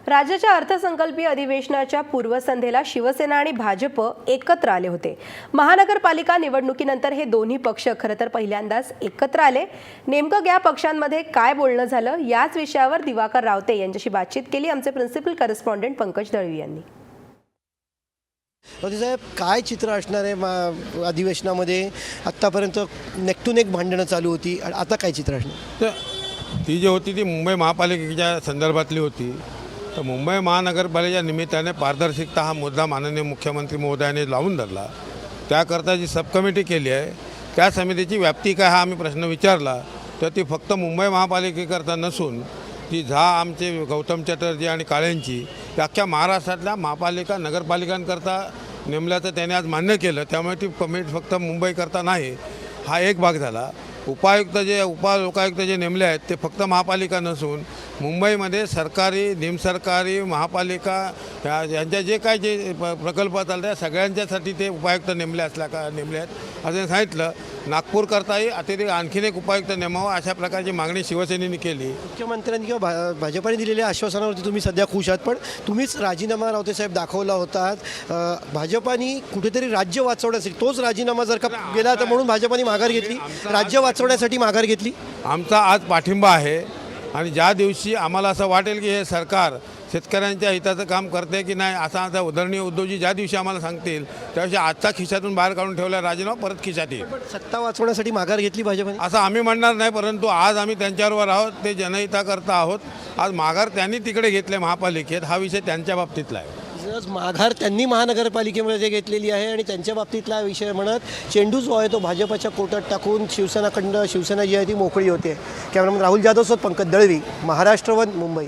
राज्याच्या अर्थसंकल्पीय अधिवेशनाच्या पूर्वसंध्येला शिवसेना आणि भाजप एकत्र आले होते। महानगरपालिका निवडणुकीनंतर हे दोन्ही पक्ष खरं तर पहिल्यांदाच एकत्र आले। नेमकं या पक्षांमध्ये काय बोलणं झालं याच विषयावर दिवाकर रावते यांच्याशी बातचीत केली आमचे प्रिन्सिपल करेस्पॉन्डंट पंकज दळवी यांनी। साहेब, काय चित्र असणार आहे अधिवेशनामध्ये? आत्तापर्यंत नेक टू नेक भांडणं चालू होती, आता काय चित्र असणार? ती जी होती ती मुंबई महापालिकेच्या संदर्भातली होती। तर मुंबई महानगरपालिकेच्या निमित्ताने पारदर्शकता हा मुद्दा माननीय मुख्यमंत्री महोदयाने लावून धरला। त्याकरता जी सब कमिटी केली आहे त्या समितीची व्याप्ती काय हा आम्ही प्रश्न विचारला, तर ती फक्त मुंबई महापालिकेकरता नसून ती आमचे गौतम चटर्जी आणि काळेंची अख्ख्या महाराष्ट्रातल्या महापालिका नगरपालिकांकरता नेमल्याचं त्याने आज मान्य केलं। त्यामुळे ती कमिटी फक्त मुंबईकरता नाही हा एक भाग झाला। उपलोकायुक्त जे नेमले आहेत ते फक्त महापालिका नसून मुंबईमध्ये सरकारी निमसरकारी महापालिका यांच्या जे काय जे प्रकल्प चालतात त्या सगळ्यांच्यासाठी ते उपायुक्त नेमले आहेत असं सांगितलं। नागपूरकरताही अतिरिक्त आणखीन एक उपायुक्त नेमावा अशा प्रकारची मागणी शिवसेनेने केली। मुख्यमंत्र्यांनी किंवा भाजपाने दिलेल्या आश्वासनावरती तुम्ही सध्या खुश आहात, पण तुम्हीच राजीनामा रावते साहेब दाखवला होता। भाजपाने कुठेतरी राज्य वाचवण्यासाठी तोच राजीनामा जर का गेला तर म्हणून भाजपाने माघार घेतली, राज्य वाचवण्यासाठी माघार घेतली। आमचा आज पाठिंबा आहे आणि ज्या दिवशी आम्हाला असं वाटेल की हे सरकार शेतकऱ्यांच्या हिताचं काम करते की नाही असा आता उदरणीय उद्योजी ज्या दिवशी आम्हाला सांगतील त्याविषयी आजचा खिशातून बाहेर काढून ठेवला राजीनामा परत खिशात येईल। सत्ता वाचवण्यासाठी माघार घेतली भाजपाने असं आम्ही म्हणणार नाही, परंतु आज आम्ही त्यांच्याबरोबर आहोत, ते जनहिताकरता आहोत। आज माघार त्यांनी तिकडे घेतले महापालिकेत, हा विषय त्यांच्या बाबतीतला आहे। माघार त्यांनी महानगरपालिकेमध्ये घेतलेली आहे आणि त्यांच्या बाबतीतला विषय म्हणत चेंडू जो आहे तो भाजपच्या कोर्टात टाकून शिवसेना जी आहे ती मोकळी होते। कॅमेरामन राहुल जाधव सोबत पंकज दळवी, महाराष्ट्र वन, मुंबई।